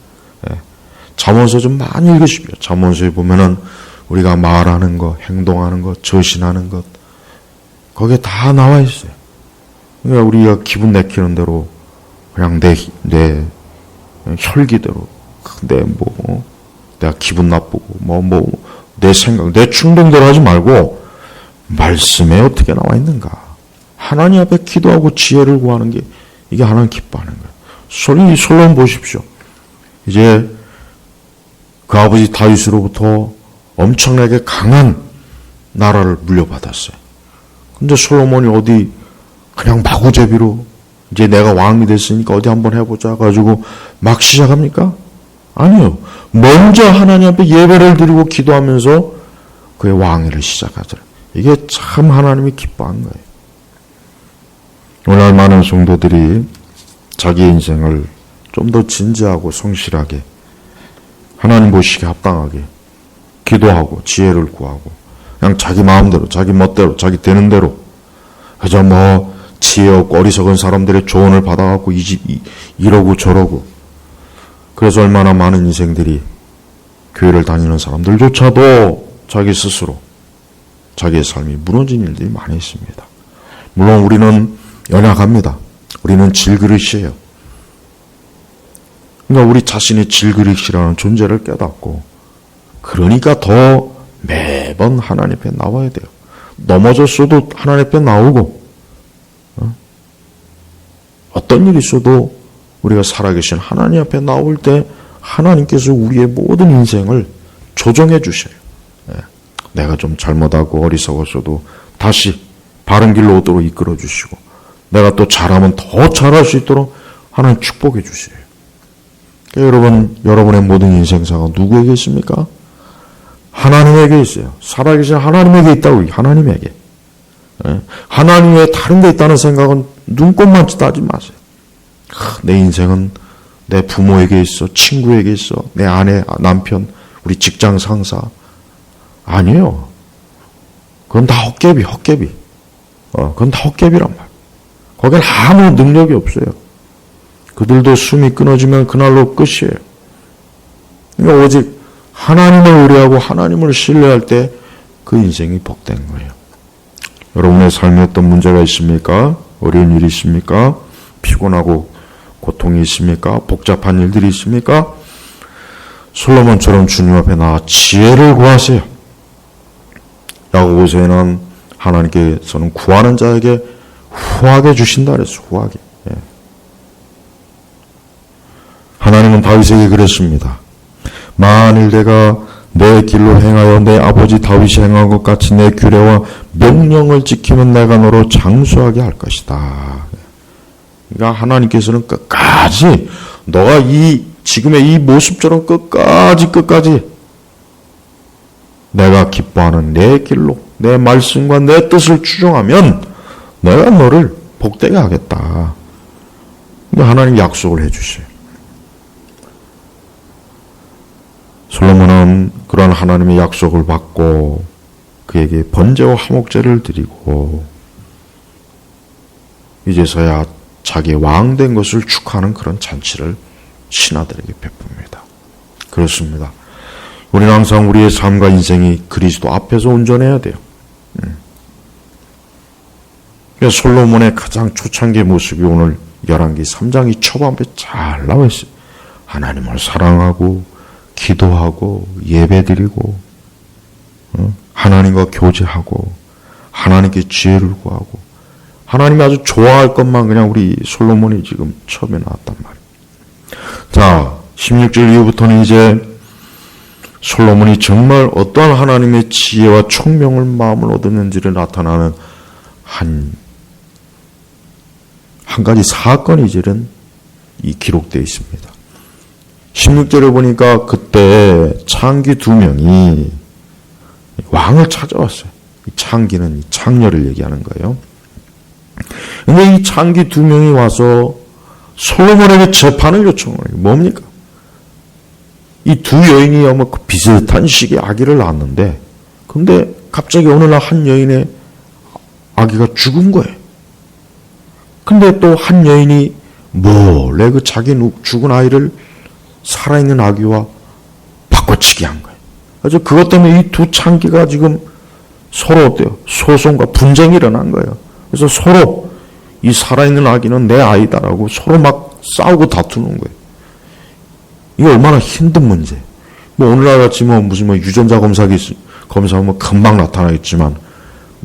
잠언서 좀 많이 읽으십시오. 잠언서에 보면은 우리가 말하는 것, 행동하는 것, 저신하는 것, 거기에 다 나와 있어요. 그러니까 우리가 기분 내키는 대로 그냥 내 혈기대로 내가 기분 나쁘고 내 생각, 내 충동대로 하지 말고 말씀에 어떻게 나와 있는가? 하나님 앞에 기도하고 지혜를 구하는 게 이게 하나님 기뻐하는 거예요. 솔로몬 보십시오. 이제 그 아버지 다윗으로부터 엄청나게 강한 나라를 물려받았어요. 근데 솔로몬이 어디 그냥 마구제비로 이제 내가 왕이 됐으니까 어디 한번 해보자 가지고 막 시작합니까? 아니요. 먼저 하나님 앞에 예배를 드리고 기도하면서 그의 왕위를 시작하더라. 이게 참 하나님이 기뻐한 거예요. 오늘 많은 성도들이 자기 인생을 좀 더 진지하고 성실하게 하나님 보시기에 합당하게 기도하고 지혜를 구하고 그냥 자기 마음대로 자기 멋대로 자기 되는 대로 그저 지혜 없고 어리석은 사람들의 조언을 받아갖고 이러고 저러고, 그래서 얼마나 많은 인생들이 교회를 다니는 사람들조차도 자기 스스로 자기의 삶이 무너진 일들이 많이 있습니다. 물론 우리는 연약합니다. 우리는 질그릇이에요. 그러니까 우리 자신이 질그릇이라는 존재를 깨닫고, 그러니까 더 매번 하나님 앞에 나와야 돼요. 넘어졌어도 하나님 앞에 나오고, 어떤 일이 있어도 우리가 살아계신 하나님 앞에 나올 때 하나님께서 우리의 모든 인생을 조정해 주셔요. 내가 좀 잘못하고 어리석었어도 다시 바른 길로 오도록 이끌어 주시고, 내가 또 잘하면 더 잘할 수 있도록 하나님 축복해 주세요. 그러니까 여러분, 여러분의 모든 인생사가 누구에게 있습니까? 하나님에게 있어요. 살아계신 하나님에게 있다고. 하나님에게. 하나님 외에 다른 데 있다는 생각은 눈꼽만 하지 마세요. 내 인생은 내 부모에게 있어, 친구에게 있어, 내 아내, 남편, 우리 직장 상사. 아니에요. 그건 다 헛개비. 그건 다 헛개비란 말. 거기는 아무 능력이 없어요. 그들도 숨이 끊어지면 그날로 끝이에요. 그러니까 오직 하나님을 의뢰하고 하나님을 신뢰할 때 그 인생이 복된 거예요. 여러분의 삶에 어떤 문제가 있습니까? 어려운 일이 있습니까? 피곤하고 고통이 있습니까? 복잡한 일들이 있습니까? 솔로몬처럼 주님 앞에 나와 지혜를 구하세요. 야고보서에는 하나님께서는 구하는 자에게 후하게 주신다 그랬어요. 후하게. 하나님은 다윗에게 그랬습니다. 만일 내가 내 길로 행하여 내 아버지 다윗이 행한 것 같이 내 규례와 명령을 지키면 내가 너로 장수하게 할 것이다. 그러니까 하나님께서는 끝까지 너가 지금의 이 모습처럼 끝까지 내가 기뻐하는 내 길로 내 말씀과 내 뜻을 추종하면 내가 너를 복되게 하겠다. 근데 하나님 약속을 해주세요. 솔로몬은 그런 하나님의 약속을 받고 그에게 번제와 화목제를 드리고 이제서야 자기의 왕된 것을 축하하는 그런 잔치를 신하들에게 베풉니다. 그렇습니다. 우리는 항상 우리의 삶과 인생이 그리스도 앞에서 온전해야 돼요. 솔로몬의 가장 초창기의 모습이 오늘 열왕기 3장 이 초반에 잘 나와 있어요. 하나님을 사랑하고 기도하고 예배드리고 하나님과 교제하고 하나님께 지혜를 구하고 하나님이 아주 좋아할 것만 그냥 우리 솔로몬이 지금 처음에 나왔단 말이에요. 자, 16절 이후부터는 이제 솔로몬이 정말 어떠한 하나님의 지혜와 총명을 마음을 얻었는지를 나타나는 한 가지 사건이 이제는 기록되어 있습니다. 16절을 보니까 그때 창기 2명이 왕을 찾아왔어요. 이 창기는 창녀를 얘기하는 거예요. 근데 이 창기 2명이 와서 솔로몬에게 재판을 요청을 해요. 뭡니까? 이 두 여인이 아마 비슷한 시기에 아기를 낳았는데, 근데 갑자기 어느 날 한 여인의 아기가 죽은 거예요. 근데 또 한 여인이 몰래 그 자기 죽은 아이를 살아있는 아기와 바꿔치기 한 거예요. 그래서 그것 때문에 이 두 창기가 지금 서로 어때요? 소송과 분쟁이 일어난 거예요. 그래서 서로 이 살아있는 아기는 내 아이다라고 서로 막 싸우고 다투는 거예요. 이게 얼마나 힘든 문제. 오늘날 같이 무슨 유전자 검사하면 금방 나타나겠지만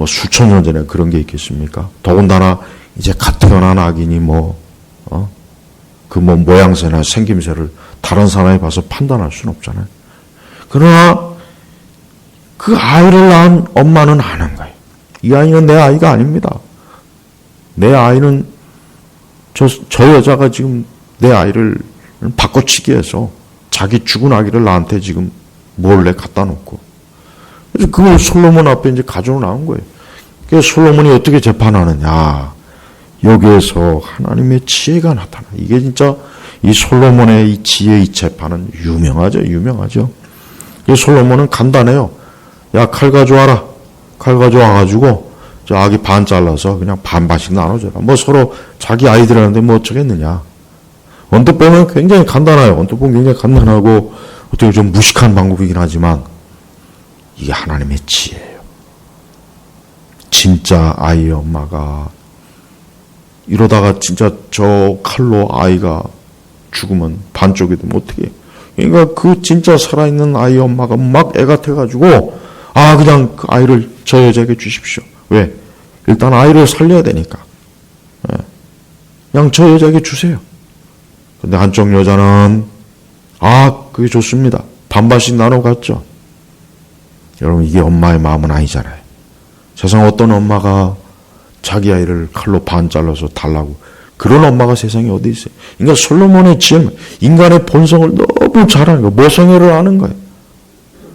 수천 년 전에 그런 게 있겠습니까? 더군다나 이제 갓 태어난 아기니 모양새나 생김새를 다른 사람이 봐서 판단할 수는 없잖아요. 그러나 그 아이를 낳은 엄마는 아는 거예요. 이 아이는 내 아이가 아닙니다. 내 아이는 저 여자가 지금 내 아이를 바꿔치기 해서 자기 죽은 아기를 나한테 지금 몰래 갖다 놓고. 그래서 그걸 솔로몬 앞에 이제 가지고 나온 거예요. 그래서 솔로몬이 어떻게 재판하느냐. 여기에서 하나님의 지혜가 나타나. 이게 진짜 이 솔로몬의 이 지혜의 재판은 유명하죠. 그래서 솔로몬은 간단해요. 야, 칼 가져와라. 칼 가져와가지고 저 아기 반 잘라서 그냥 반반씩 나눠줘라. 뭐 서로 자기 아이들한테 뭐 어쩌겠느냐. 언뜻 보면 굉장히 간단해요. 언뜻 보면 굉장히 간단하고 어떻게 좀 무식한 방법이긴 하지만 이게 하나님의 지혜예요. 진짜 아이의 엄마가 이러다가 진짜 저 칼로 아이가 죽으면 반쪽이 되면 어떻게 해요? 그러니까 그 진짜 살아있는 아이의 엄마가 막 애 같아가지고 그냥 그 아이를 저 여자에게 주십시오. 왜? 일단 아이를 살려야 되니까. 그냥 저 여자에게 주세요. 근데 한쪽 여자는 그게 좋습니다. 반반씩 나눠 갔죠. 여러분 이게 엄마의 마음은 아니잖아요. 세상 어떤 엄마가 자기 아이를 칼로 반 잘라서 달라고 그런 엄마가 세상에 어디 있어요. 그러니까 솔로몬의 지혜는 인간의 본성을 너무 잘 아는 거예요. 모성애를 아는 거예요.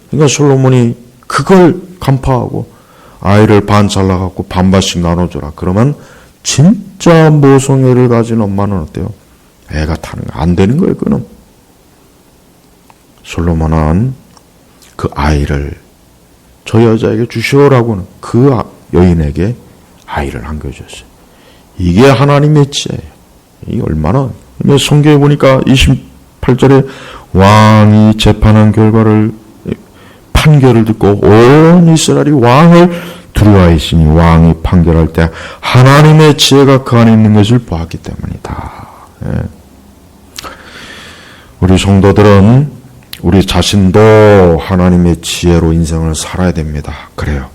그러니까 솔로몬이 그걸 간파하고 아이를 반 잘라갖고 반반씩 나눠줘라. 그러면 진짜 모성애를 가진 엄마는 어때요? 애가 타는 거 안 되는 거예요. 그는 솔로몬은 그 아이를 저 여자에게 주시오라고는 그 여인에게 아이를 안겨줬어요. 이게 하나님의 지혜예요. 이게 얼마나 성경에 보니까 28절에 왕이 재판한 결과를 판결을 듣고 온 이스라엘이 왕을 두려워했으니 왕이 판결할 때 하나님의 지혜가 그 안에 있는 것을 보았기 때문이다. 우리 성도들은 우리 자신도 하나님의 지혜로 인생을 살아야 됩니다. 그래요.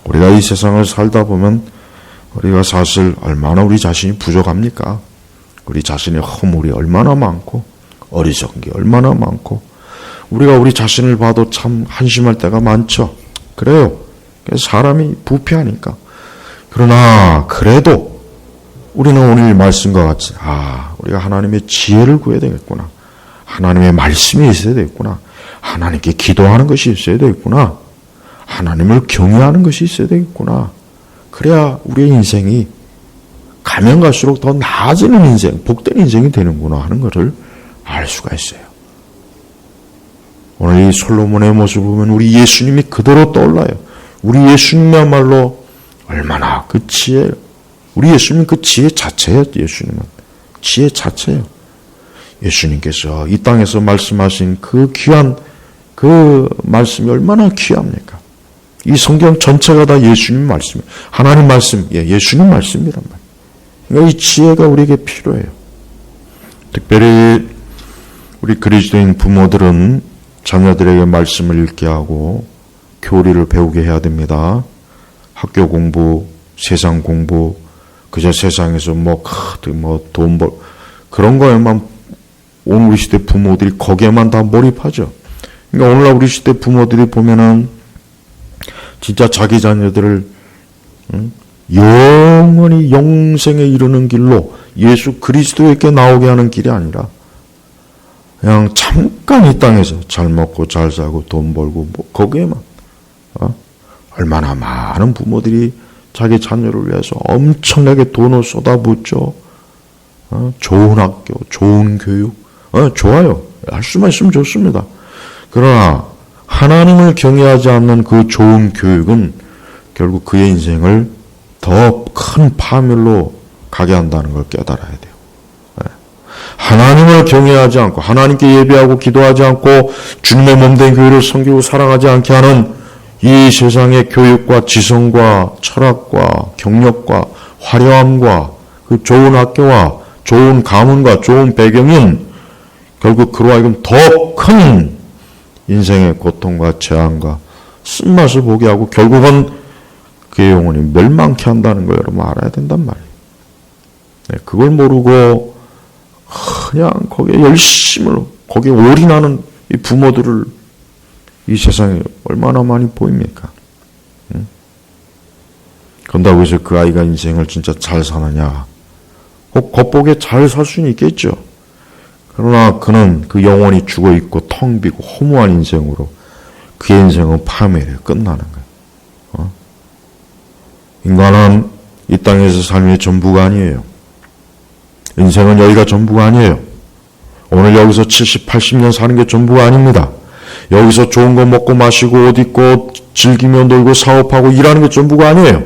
우리가 이 세상을 살다 보면 우리가 사실 얼마나 우리 자신이 부족합니까? 우리 자신의 허물이 얼마나 많고 어리석은 게 얼마나 많고 우리가 우리 자신을 봐도 참 한심할 때가 많죠. 그래요. 사람이 부패하니까. 그러나 그래도 우리는 오늘 말씀과 같이 우리가 하나님의 지혜를 구해야 되겠구나. 하나님의 말씀이 있어야 되겠구나. 하나님께 기도하는 것이 있어야 되겠구나. 하나님을 경외하는 것이 있어야 되겠구나. 그래야 우리의 인생이 가면 갈수록 더 나아지는 인생, 복된 인생이 되는구나 하는 것을 알 수가 있어요. 오늘 이 솔로몬의 모습을 보면 우리 예수님이 그대로 떠올라요. 우리 예수님이야말로 얼마나 그 지혜예요. 우리 예수님은 그 지혜 자체예요. 예수님은 지혜 자체예요. 예수님께서 이 땅에서 말씀하신 그 귀한 그 말씀이 얼마나 귀합니까? 이 성경 전체가 다 예수님 말씀이에요. 하나님 말씀, 예수님 말씀이란 말이에요. 그러니까 이 지혜가 우리에게 필요해요. 특별히 우리 그리스도인 부모들은 자녀들에게 말씀을 읽게 하고 교리를 배우게 해야 됩니다. 학교 공부, 세상 공부, 그저 세상에서 돈 벌, 그런 거에만 오늘 우리 시대 부모들이 거기에만 다 몰입하죠. 그러니까 오늘날 우리 시대 부모들이 보면은 진짜 자기 자녀들을 영원히 영생에 이르는 길로 예수 그리스도에게 나오게 하는 길이 아니라 그냥 잠깐 이 땅에서 잘 먹고 잘 살고 돈 벌고 거기에만 얼마나 많은 부모들이 자기 자녀를 위해서 엄청나게 돈을 쏟아붓죠. 좋은 학교, 좋은 교육, 좋아요. 할 수만 있으면 좋습니다. 그러나 하나님을 경외하지 않는 그 좋은 교육은 결국 그의 인생을 더 큰 파멸로 가게 한다는 걸 깨달아야 돼요. 하나님을 경외하지 않고 하나님께 예배하고 기도하지 않고 주님의 몸된 교회를 섬기고 사랑하지 않게 하는 이 세상의 교육과 지성과 철학과 경력과 화려함과 그 좋은 학교와 좋은 가문과 좋은 배경은 결국 그로 하여금 더 큰 인생의 고통과 재앙과 쓴맛을 보게 하고 결국은 그의 영혼이 멸망케 한다는 걸 여러분 알아야 된단 말이에요. 그걸 모르고 그냥 거기에 열심을 거기에 올인하는 이 부모들을 이 세상에 얼마나 많이 보입니까? 그런다고 해서 그 아이가 인생을 진짜 잘 사느냐? 혹 겉보기에 잘 살 수는 있겠죠. 그러나 그는 그 영혼이 죽어있고 텅 비고 허무한 인생으로 그의 인생은 파멸에 끝나는 거예요. 인간은 이 땅에서 삶의 전부가 아니에요. 인생은 여기가 전부가 아니에요. 오늘 여기서 70, 80년 사는 게 전부가 아닙니다. 여기서 좋은 거 먹고 마시고 옷 입고 즐기며 놀고 사업하고 일하는 게 전부가 아니에요.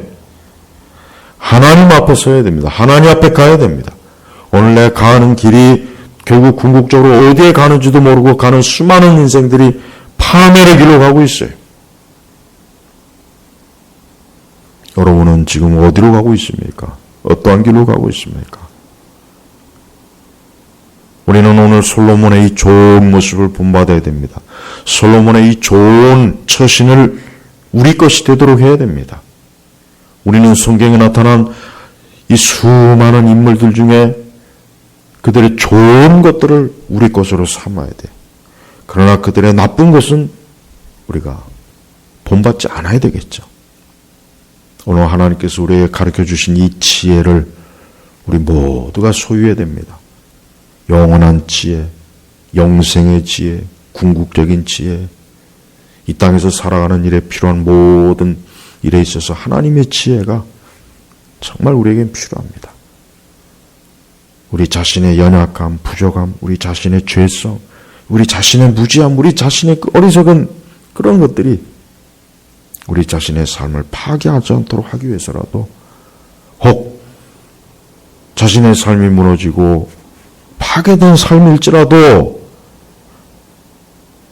하나님 앞에 서야 됩니다. 하나님 앞에 가야 됩니다. 오늘 내 가는 길이 결국 궁극적으로 어디에 가는지도 모르고 가는 수많은 인생들이 파멸의 길로 가고 있어요. 여러분은 지금 어디로 가고 있습니까? 어떠한 길로 가고 있습니까? 우리는 오늘 솔로몬의 이 좋은 모습을 본받아야 됩니다. 솔로몬의 이 좋은 처신을 우리 것이 되도록 해야 됩니다. 우리는 성경에 나타난 이 수많은 인물들 중에 그들의 좋은 것들을 우리 것으로 삼아야 돼. 그러나 그들의 나쁜 것은 우리가 본받지 않아야 되겠죠. 오늘 하나님께서 우리에게 가르쳐 주신 이 지혜를 우리 모두가 소유해야 됩니다. 영원한 지혜, 영생의 지혜, 궁극적인 지혜, 이 땅에서 살아가는 일에 필요한 모든 일에 있어서 하나님의 지혜가 정말 우리에겐 필요합니다. 우리 자신의 연약함, 부족함, 우리 자신의 죄성, 우리 자신의 무지함, 우리 자신의 어리석은 그런 것들이 우리 자신의 삶을 파괴하지 않도록 하기 위해서라도, 혹 자신의 삶이 무너지고 파괴된 삶일지라도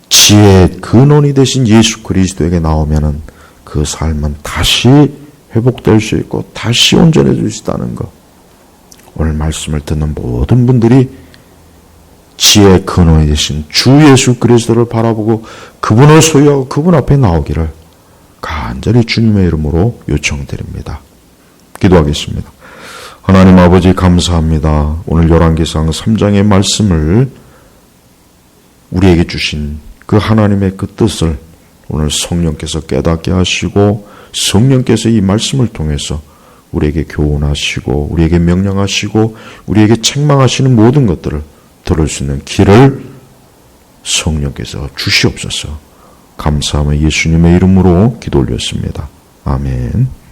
지혜의 근원이 되신 예수 그리스도에게 나오면은 그 삶은 다시 회복될 수 있고 다시 온전해질 수 있다는 것. 오늘 말씀을 듣는 모든 분들이 지혜의 근원이 되신 주 예수 그리스도를 바라보고 그분을 소유하고 그분 앞에 나오기를 간절히 주님의 이름으로 요청드립니다. 기도하겠습니다. 하나님 아버지 감사합니다. 오늘 열왕기상 3장의 말씀을 우리에게 주신 그 하나님의 그 뜻을 오늘 성령께서 깨닫게 하시고 성령께서 이 말씀을 통해서 우리에게 교훈하시고 우리에게 명령하시고 우리에게 책망하시는 모든 것들을 들을 수 있는 길을 성령께서 주시옵소서. 감사하며 예수님의 이름으로 기도 올렸습니다. 아멘.